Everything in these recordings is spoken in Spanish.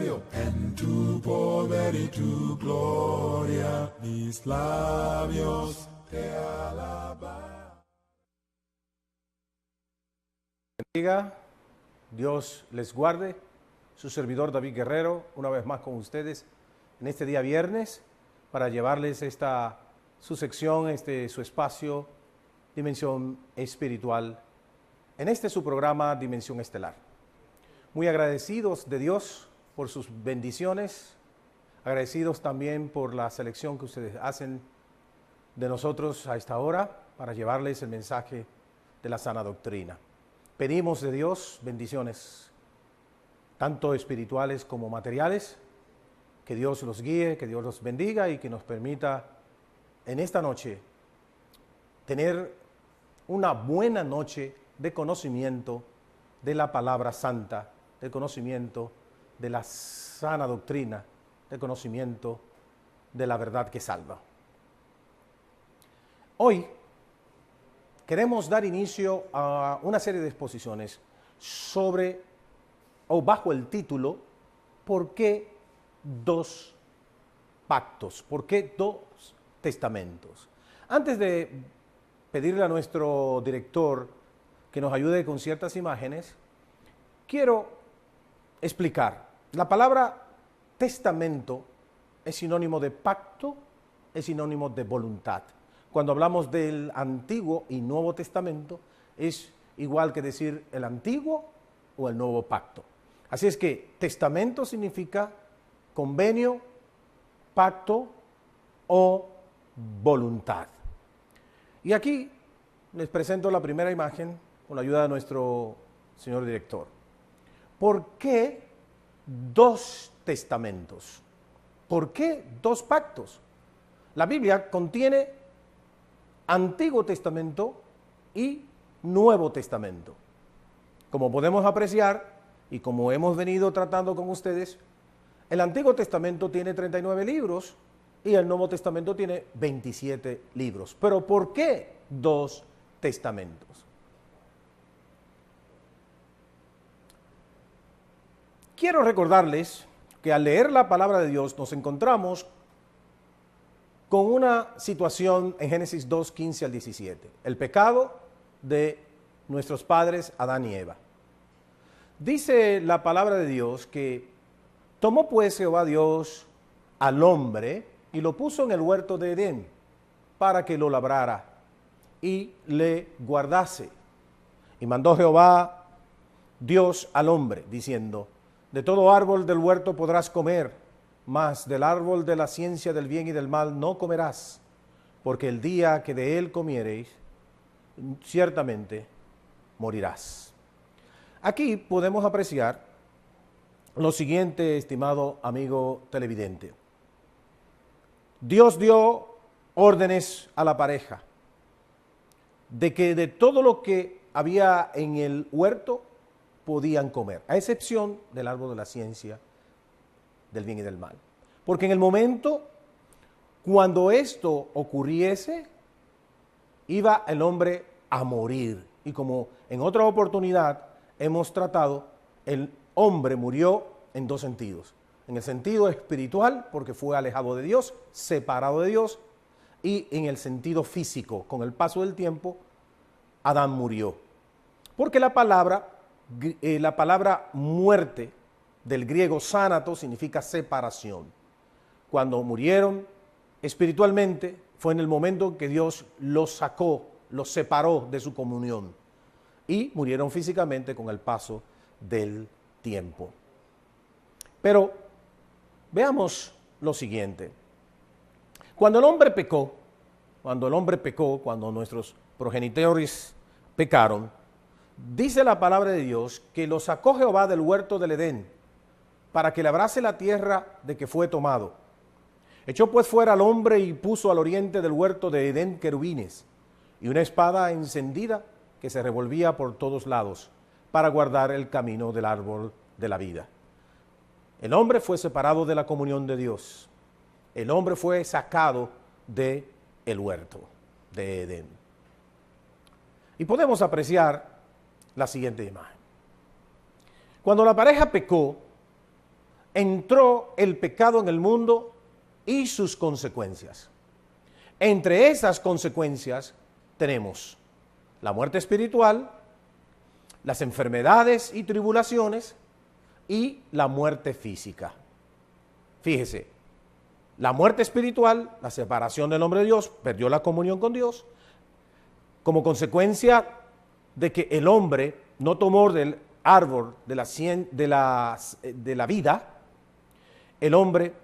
Calvario, en tu poder y tu gloria, mis labios te alaban. Bendiga, Dios les guarde. Su servidor David Guerrero, una vez más con ustedes en este día viernes para llevarles su sección, su espacio, Dimensión Espiritual, en su programa Dimensión Estelar. Muy agradecidos de Dios por sus bendiciones, agradecidos también por la selección que ustedes hacen de nosotros a esta hora para llevarles el mensaje de la sana doctrina. Pedimos de Dios bendiciones, tanto espirituales como materiales, que Dios los guíe, que Dios los bendiga y que nos permita en esta noche tener una buena noche de conocimiento de la palabra santa, de conocimiento de la sana doctrina, de conocimiento de la verdad que salva. Hoy queremos dar inicio a una serie de exposiciones sobre o bajo el título ¿por qué dos pactos? ¿Por qué dos testamentos? Antes de pedirle a nuestro director que nos ayude con ciertas imágenes, quiero explicar. La palabra testamento es sinónimo de pacto, es sinónimo de voluntad. Cuando hablamos del Antiguo y Nuevo Testamento, es igual que decir el Antiguo o el Nuevo Pacto. Así es que testamento significa convenio, pacto o voluntad. Y aquí les presento la primera imagen con la ayuda de nuestro señor director. ¿Por qué dos testamentos? ¿Por qué dos pactos? La Biblia contiene Antiguo Testamento y Nuevo Testamento. Como podemos apreciar y como hemos venido tratando con ustedes, el Antiguo Testamento tiene 39 libros y el Nuevo Testamento tiene 27 libros. Pero ¿por qué dos testamentos? Quiero recordarles que al leer la palabra de Dios nos encontramos con una situación en Génesis 2, 15 al 17. El pecado de nuestros padres Adán y Eva. Dice la palabra de Dios que tomó pues Jehová Dios al hombre y lo puso en el huerto de Edén para que lo labrara y le guardase. Y mandó Jehová Dios al hombre diciendo: de todo árbol del huerto podrás comer, mas del árbol de la ciencia del bien y del mal no comerás, porque el día que de él comiereis, ciertamente morirás. Aquí podemos apreciar lo siguiente, estimado amigo televidente. Dios dio órdenes a la pareja de que de todo lo que había en el huerto podían comer, a excepción del árbol de la ciencia del bien y del mal. Porque en el momento cuando esto ocurriese, iba el hombre a morir. Y como en otra oportunidad hemos tratado, el hombre murió en dos sentidos. En el sentido espiritual, porque fue alejado de Dios, separado de Dios, y en el sentido físico, con el paso del tiempo, Adán murió. Porque la palabra muerte del griego sánato significa separación. Cuando murieron espiritualmente fue en el momento que Dios los sacó, los separó de su comunión y murieron físicamente con el paso del tiempo. Pero veamos lo siguiente. Cuando el hombre pecó, cuando nuestros progenitores pecaron, dice la palabra de Dios que lo sacó Jehová del huerto del Edén para que labrase la tierra de que fue tomado. Echó pues fuera al hombre y puso al oriente del huerto de Edén querubines y una espada encendida que se revolvía por todos lados para guardar el camino del árbol de la vida. El hombre fue separado de la comunión de Dios. El hombre fue sacado del huerto de Edén. Y podemos apreciar la siguiente imagen. Cuando la pareja pecó, entró el pecado en el mundo y sus consecuencias. Entre esas consecuencias tenemos la muerte espiritual, las enfermedades y tribulaciones y la muerte física. Fíjese, la muerte espiritual, la separación del hombre de Dios, perdió la comunión con Dios, como consecuencia de que el hombre no tomó del árbol de la vida, el hombre,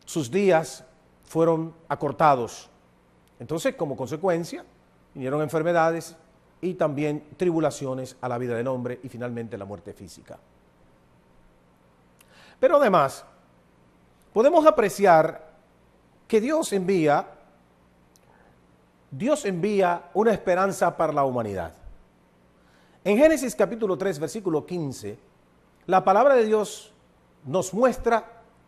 sus días fueron acortados. Entonces, como consecuencia, vinieron enfermedades y también tribulaciones a la vida del hombre y finalmente la muerte física. Pero además, podemos apreciar que Dios envía una esperanza para la humanidad. En Génesis capítulo 3, versículo 15, la palabra de Dios nos muestra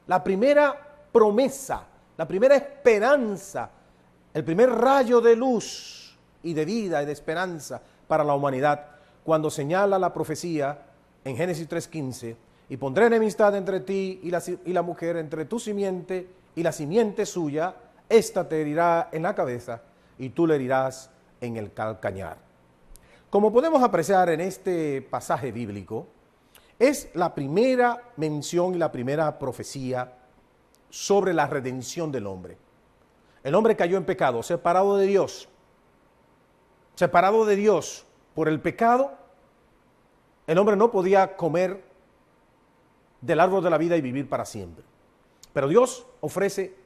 la primera promesa, la primera esperanza, el primer rayo de luz y de vida y de esperanza para la humanidad, cuando señala la profecía en Génesis 3:15, y pondré enemistad entre ti y la mujer, entre tu simiente y la simiente suya, ésta te herirá en la cabeza y tú le herirás en el calcañar. Como podemos apreciar en este pasaje bíblico, es la primera mención y la primera profecía sobre la redención del hombre. El hombre cayó en pecado, separado de Dios por el pecado. El hombre no podía comer del árbol de la vida y vivir para siempre. Pero Dios ofrece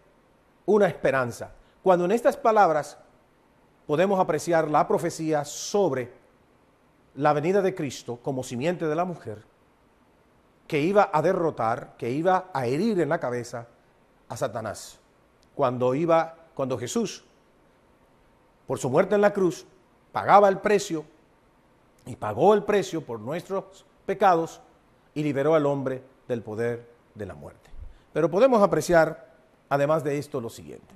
una esperanza. Cuando en estas palabras podemos apreciar la profecía sobre la venida de Cristo como simiente de la mujer, que iba a derrotar, que iba a herir en la cabeza a Satanás. Cuando Jesús, por su muerte en la cruz, pagaba el precio y pagó el precio por nuestros pecados y liberó al hombre del poder de la muerte. Pero podemos apreciar, además de esto, lo siguiente.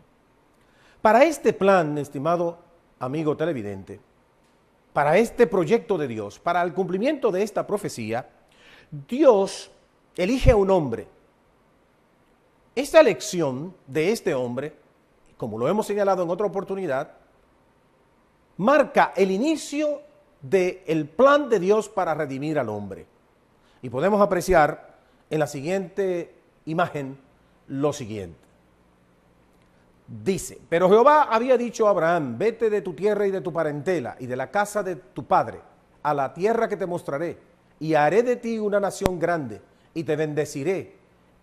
Para este plan, estimado amigo televidente, para este proyecto de Dios, para el cumplimiento de esta profecía, Dios elige a un hombre. Esta elección de este hombre, como lo hemos señalado en otra oportunidad, marca el inicio del plan de Dios para redimir al hombre. Y podemos apreciar en la siguiente imagen lo siguiente. Dice, pero Jehová había dicho a Abraham, vete de tu tierra y de tu parentela y de la casa de tu padre a la tierra que te mostraré, y haré de ti una nación grande, y te bendeciré,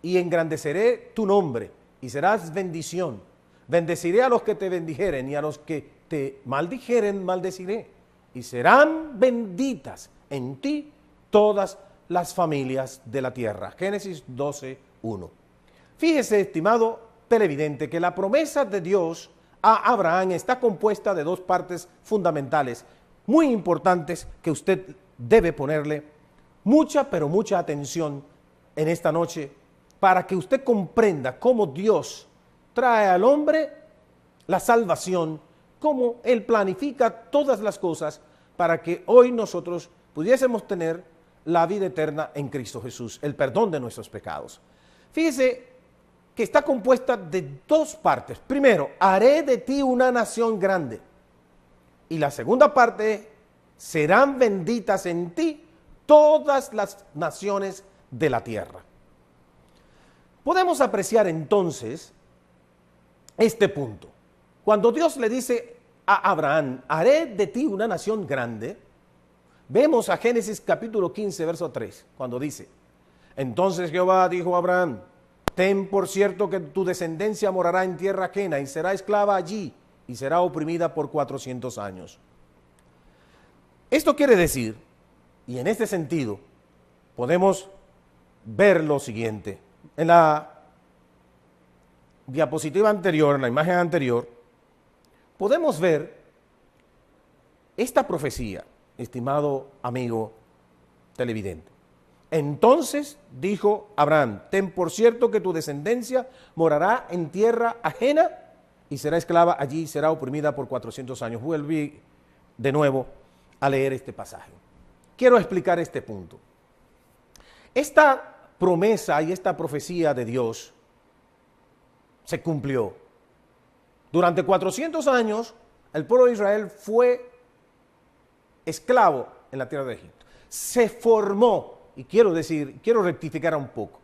y engrandeceré tu nombre, y serás bendición. Bendeciré a los que te bendijeren, y a los que te maldijeren maldeciré, y serán benditas en ti todas las familias de la tierra. Génesis 12:1. Fíjese, estimado televidente, que la promesa de Dios a Abraham está compuesta de dos partes fundamentales, muy importantes, que usted debe ponerle mucha, pero mucha atención en esta noche, para que usted comprenda cómo Dios trae al hombre la salvación, cómo Él planifica todas las cosas para que hoy nosotros pudiésemos tener la vida eterna en Cristo Jesús, el perdón de nuestros pecados. Fíjese que está compuesta de dos partes. Primero, haré de ti una nación grande. Y la segunda parte, serán benditas en ti todas las naciones de la tierra. Podemos apreciar entonces este punto. Cuando Dios le dice a Abraham, haré de ti una nación grande, vemos a Génesis capítulo 15, verso 3, cuando dice, entonces Jehová dijo a Abraham, ten por cierto que tu descendencia morará en tierra ajena y será esclava allí y será oprimida por 400 años. Esto quiere decir, y en este sentido, podemos ver lo siguiente. En la diapositiva anterior, en la imagen anterior, podemos ver esta profecía, estimado amigo televidente. Entonces dijo Abraham, ten por cierto que tu descendencia morará en tierra ajena y será esclava allí, será oprimida por 400 años. Vuelve de nuevo a leer este pasaje. Quiero explicar este punto. Esta promesa y esta profecía de Dios se cumplió. Durante 400 años, el pueblo de Israel fue esclavo en la tierra de Egipto. Se formó, y quiero rectificar un poco,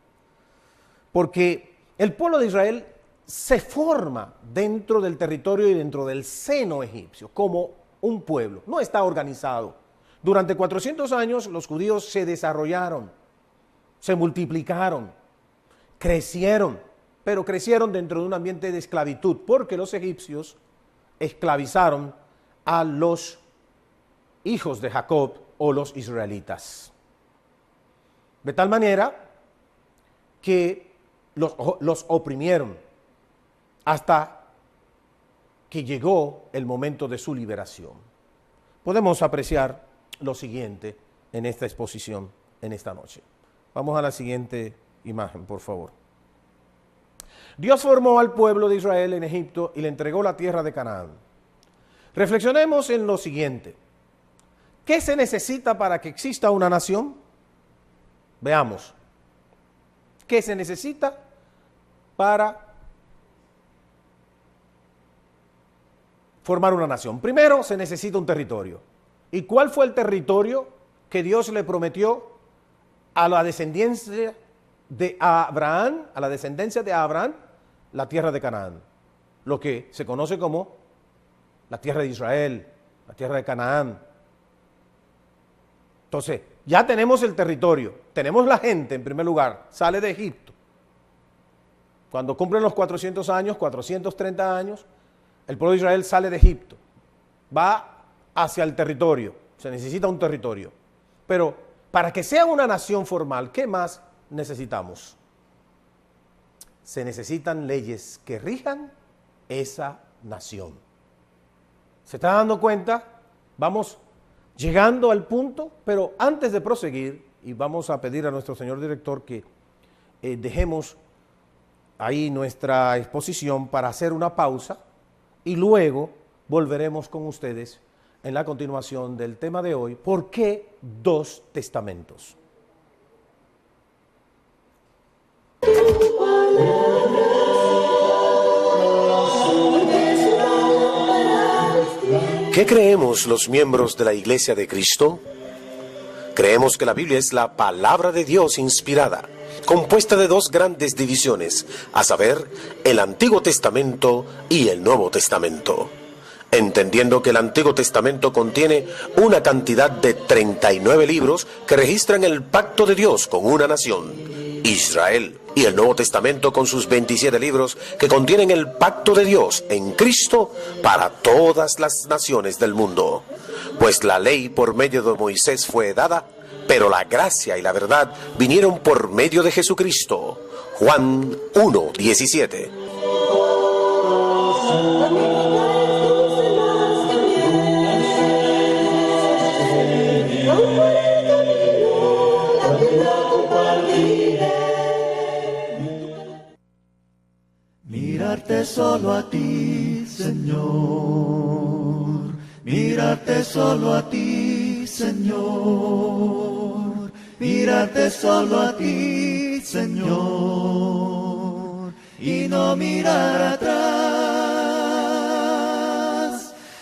porque el pueblo de Israel se forma dentro del territorio y dentro del seno egipcio, como un pueblo, no está organizado. Durante 400 años los judíos se desarrollaron, se multiplicaron, crecieron, pero crecieron dentro de un ambiente de esclavitud, porque los egipcios esclavizaron a los hijos de Jacob o los israelitas. De tal manera que los oprimieron hasta que llegó el momento de su liberación. Podemos apreciar lo siguiente en esta exposición en esta noche. Vamos a la siguiente imagen, por favor. Dios formó al pueblo de Israel en Egipto y le entregó la tierra de Canaán. Reflexionemos en lo siguiente. ¿Qué se necesita para que exista una nación? Veamos. ¿Qué se necesita para formar una nación? Primero se necesita un territorio. ¿Y cuál fue el territorio que Dios le prometió a la descendencia de Abraham, la tierra de Canaán? Lo que se conoce como la tierra de Israel, la tierra de Canaán. Entonces, ya tenemos el territorio, tenemos la gente en primer lugar, sale de Egipto. Cuando cumplen los 400 años, 430 años, el pueblo de Israel sale de Egipto, va hacia el territorio, se necesita un territorio. Pero para que sea una nación formal, ¿qué más necesitamos? Se necesitan leyes que rijan esa nación. ¿Se está dando cuenta? Vamos llegando al punto, pero antes de proseguir, y vamos a pedir a nuestro señor director que dejemos ahí nuestra exposición para hacer una pausa y luego volveremos con ustedes en la continuación del tema de hoy. ¿Por qué dos testamentos? ¿Qué creemos los miembros de la Iglesia de Cristo? Creemos que la Biblia es la palabra de Dios inspirada, compuesta de dos grandes divisiones, a saber, el Antiguo Testamento y el Nuevo Testamento. Entendiendo que el Antiguo Testamento contiene una cantidad de 39 libros que registran el pacto de Dios con una nación, Israel, y el Nuevo Testamento con sus 27 libros que contienen el pacto de Dios en Cristo para todas las naciones del mundo. Pues la ley por medio de Moisés fue dada, pero la gracia y la verdad vinieron por medio de Jesucristo. Juan 1:17. Mirarte solo a ti, Señor. Mirarte solo a ti, Señor. Mirarte solo a ti, Señor. Y no mirar atrás.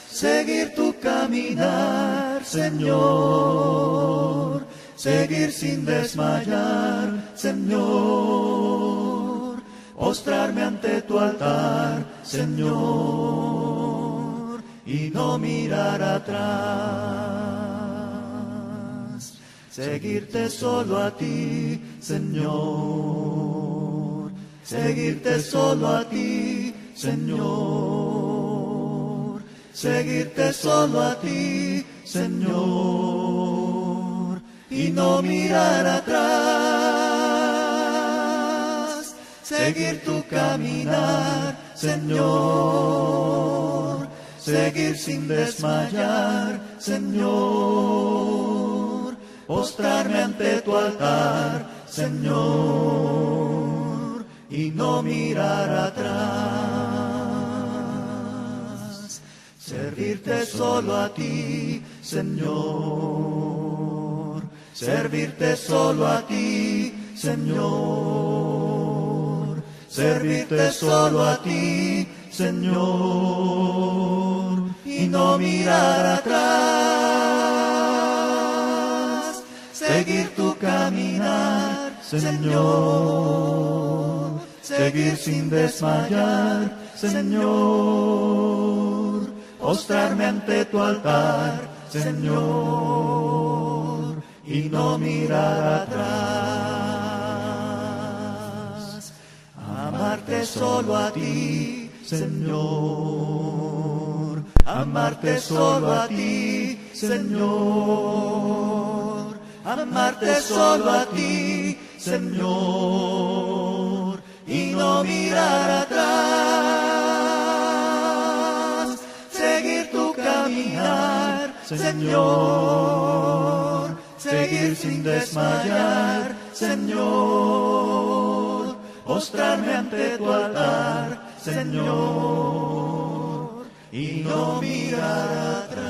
Seguir tu caminar, Señor. Seguir sin desmayar, Señor. Postrarme ante tu altar, Señor, y no mirar atrás. Seguirte solo a ti, Señor. Seguirte solo a ti, Señor. Seguirte solo a ti, Señor, y no mirar atrás. Seguir tu caminar, Señor. Seguir sin desmayar, Señor. Postrarme ante tu altar, Señor, y no mirar atrás. Servirte solo a ti, Señor. Servirte solo a ti, Señor, servirte solo a ti, Señor, y no mirar atrás, seguir tu caminar, Señor, seguir sin desmayar, Señor, postrarme ante tu altar, Señor, y no mirar atrás, amarte solo a ti, Señor, amarte solo a ti, Señor, amarte solo a ti, Señor, y no mirar atrás, seguir tu caminar, Señor, seguir sin desmayar, Señor, postrarme ante tu altar, Señor, y no mirar atrás.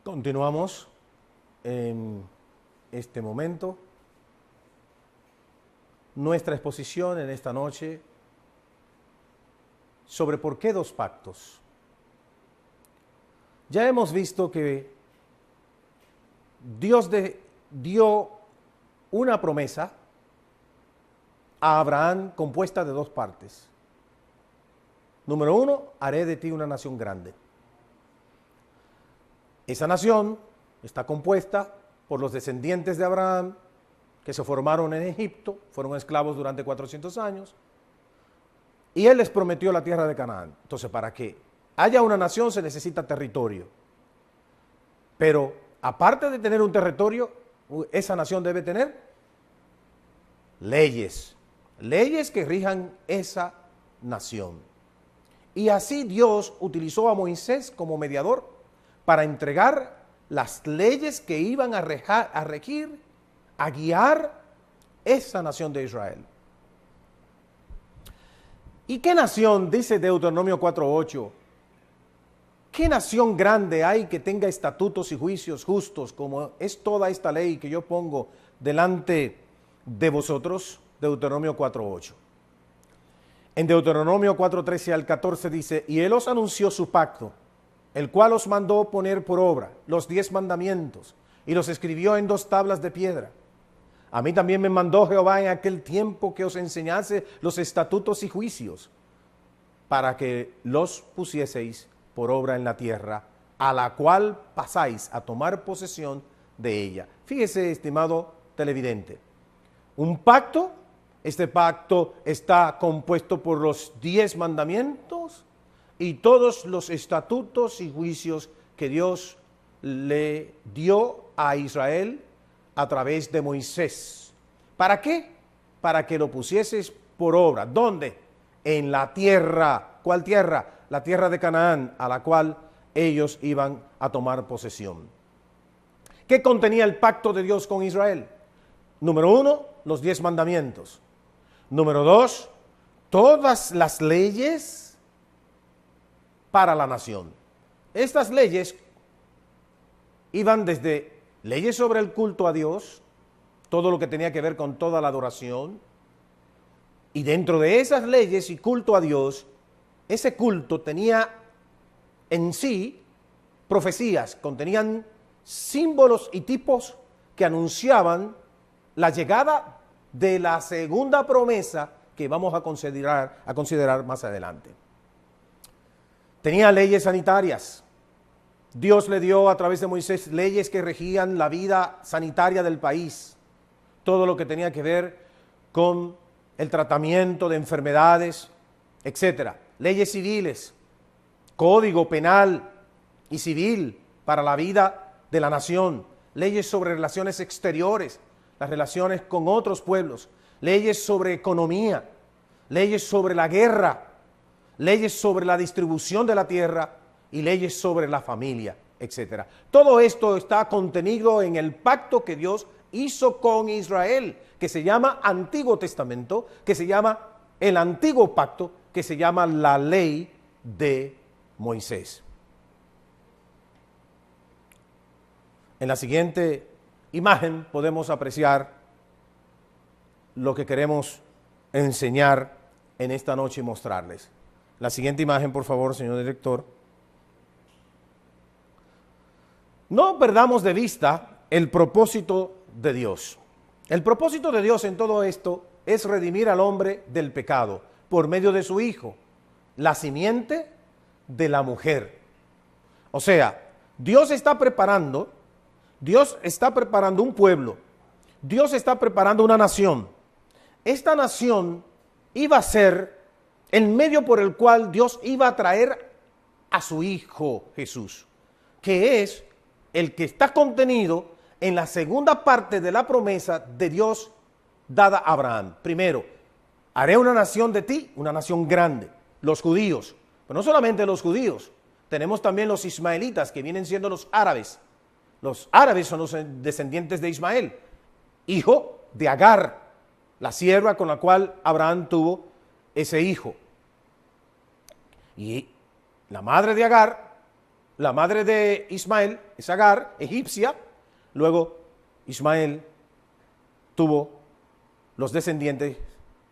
Continuamos en este momento nuestra exposición en esta noche sobre por qué dos pactos. Ya hemos visto que Dios dio una promesa a Abraham compuesta de dos partes. Número uno, haré de ti una nación grande. Esa nación está compuesta por los descendientes de Abraham que se formaron en Egipto, fueron esclavos durante 400 años, y él les prometió la tierra de Canaán. Entonces, para que haya una nación se necesita territorio. Pero aparte de tener un territorio, esa nación debe tener leyes, leyes que rijan esa nación. Y así Dios utilizó a Moisés como mediador para entregar las leyes que iban a regir, a guiar esa nación de Israel. ¿Y qué nación, dice Deuteronomio 4:8, qué nación grande hay que tenga estatutos y juicios justos como es toda esta ley que yo pongo delante de vosotros? Deuteronomio 4:8. En Deuteronomio 4:13 al 14 dice, y él os anunció su pacto, el cual os mandó poner por obra los 10 mandamientos, y los escribió en 2 tablas de piedra. A mí también me mandó Jehová en aquel tiempo que os enseñase los estatutos y juicios, para que los pusieseis por obra en la tierra, a la cual pasáis a tomar posesión de ella. Fíjese, estimado televidente, un pacto, este pacto está compuesto por los 10 mandamientos y todos los estatutos y juicios que Dios le dio a Israel a través de Moisés. ¿Para qué? Para que lo pusieses por obra. ¿Dónde? En la tierra. ¿Cuál tierra? La tierra de Canaán, a la cual ellos iban a tomar posesión. ¿Qué contenía el pacto de Dios con Israel? Número 1, los 10 mandamientos. Número 2, todas las leyes para la nación. Estas leyes iban desde leyes sobre el culto a Dios, todo lo que tenía que ver con toda la adoración, y dentro de esas leyes y culto a Dios, ese culto tenía en sí profecías, contenían símbolos y tipos que anunciaban la llegada de la segunda promesa que vamos a considerar más adelante. Tenía leyes sanitarias. Dios le dio a través de Moisés leyes que regían la vida sanitaria del país, todo lo que tenía que ver con el tratamiento de enfermedades, etcétera. Leyes civiles, código penal y civil para la vida de la nación, leyes sobre relaciones exteriores, las relaciones con otros pueblos, leyes sobre economía, leyes sobre la guerra, leyes sobre la distribución de la tierra y leyes sobre la familia, etcétera. Todo esto está contenido en el pacto que Dios hizo con Israel, que se llama Antiguo Testamento, que se llama el Antiguo Pacto, que se llama la Ley de Moisés. En la siguiente imagen podemos apreciar lo que queremos enseñar en esta noche y mostrarles. La siguiente imagen, por favor, señor director. No perdamos de vista el propósito de Dios. El propósito de Dios en todo esto es redimir al hombre del pecado por medio de su Hijo, la simiente de la mujer. O sea, Dios está preparando un pueblo, Dios está preparando una nación. Esta nación iba a ser el medio por el cual Dios iba a traer a su Hijo Jesús, que es el que está contenido en la segunda parte de la promesa de Dios dada a Abraham. Primero, haré una nación de ti, una nación grande, los judíos, pero no solamente los judíos, tenemos también los ismaelitas, que vienen siendo los árabes. Los árabes son los descendientes de Ismael, hijo de Agar, la sierva con la cual Abraham tuvo ese hijo. Y la madre de Agar, la madre de Ismael, es Agar, egipcia. Luego Ismael tuvo los descendientes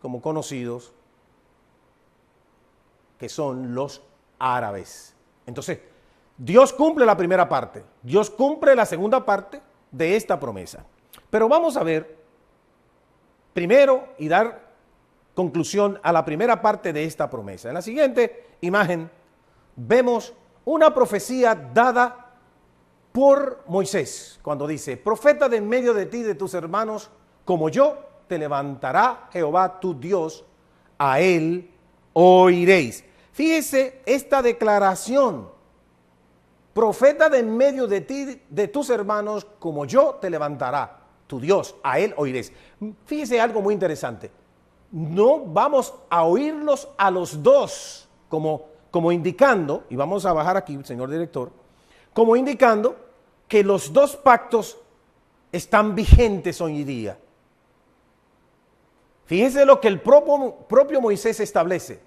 como conocidos, que son los árabes. Entonces, Dios cumple la primera parte, Dios cumple la segunda parte de esta promesa. Pero vamos a ver primero y dar conclusión a la primera parte de esta promesa. En la siguiente imagen vemos una profecía dada por Moisés, cuando dice: profeta de en medio de ti y de tus hermanos, como yo, te levantará Jehová tu Dios, a él oiréis. Fíjese esta declaración: profeta de en medio de ti, de tus hermanos, como yo, te levantará tu Dios, a él oiréis. Fíjese algo muy interesante: no vamos a oírlos a los dos, como indicando, y vamos a bajar aquí, señor director, como indicando que los dos pactos están vigentes hoy día. Fíjense lo que el propio Moisés establece: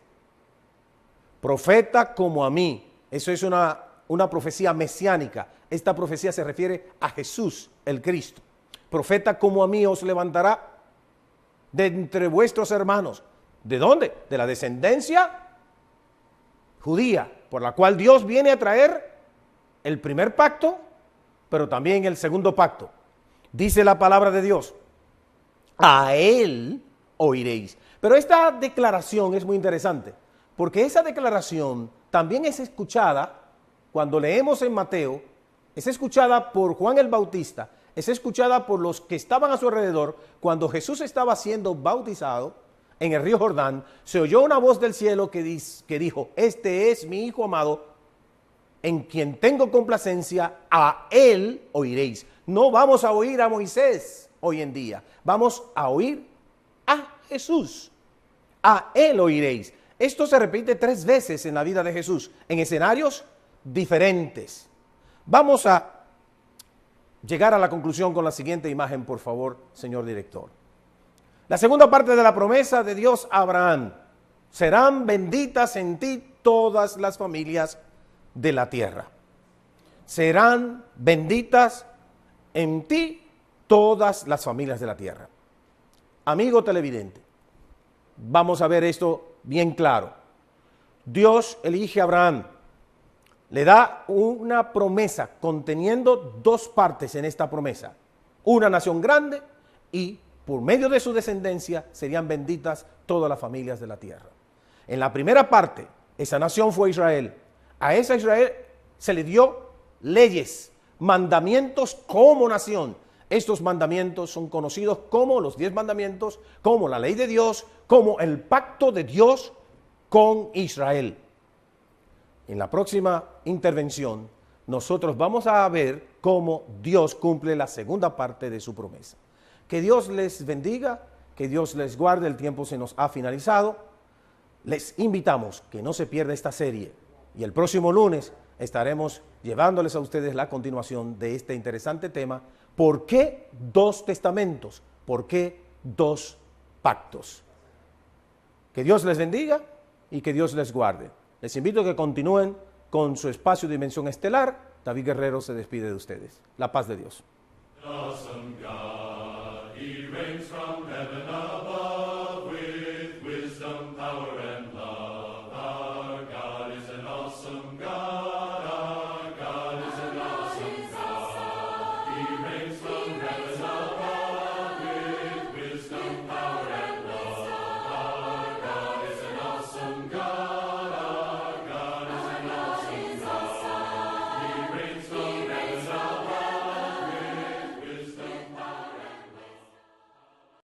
profeta como a mí. Eso es una profecía mesiánica. Esta profecía se refiere a Jesús, el Cristo. Profeta como a mí os levantará de entre vuestros hermanos. ¿De dónde? De la descendencia judía, por la cual Dios viene a traer el primer pacto, pero también el segundo pacto. Dice la palabra de Dios: a él oiréis. Pero esta declaración es muy interesante, porque esa declaración también es escuchada cuando leemos en Mateo, es escuchada por Juan el Bautista, es escuchada por los que estaban a su alrededor. Cuando Jesús estaba siendo bautizado en el río Jordán, se oyó una voz del cielo que dijo: este es mi Hijo amado, en quien tengo complacencia, a él oiréis. No vamos a oír a Moisés hoy en día, vamos a oír a Jesús, a él oiréis. Esto se repite 3 veces en la vida de Jesús, en escenarios diferentes. Vamos a llegar a la conclusión con la siguiente imagen, por favor, señor director. La segunda parte de la promesa de Dios a Abraham: serán benditas en ti todas las familias de la tierra. Serán benditas en ti todas las familias de la tierra. Amigo televidente, vamos a ver esto bien claro. Dios elige a Abraham, le da una promesa conteniendo 2 partes en esta promesa: una nación grande, y por medio de su descendencia serían benditas todas las familias de la tierra. En la primera parte, esa nación fue Israel. A esa Israel se le dio leyes, mandamientos como nación. Estos mandamientos son conocidos como los 10 mandamientos, como la ley de Dios, como el pacto de Dios con Israel. En la próxima intervención, nosotros vamos a ver cómo Dios cumple la segunda parte de su promesa. Que Dios les bendiga, que Dios les guarde. El tiempo se nos ha finalizado. Les invitamos que no se pierda esta serie, y el próximo lunes estaremos llevándoles a ustedes la continuación de este interesante tema: ¿por qué 2 testamentos? ¿Por qué 2 pactos? Que Dios les bendiga y que Dios les guarde. Les invito a que continúen con su espacio Dimensión Estelar, David Guerrero se despide de ustedes. La paz de Dios. Awesome God, He reigns from heaven above.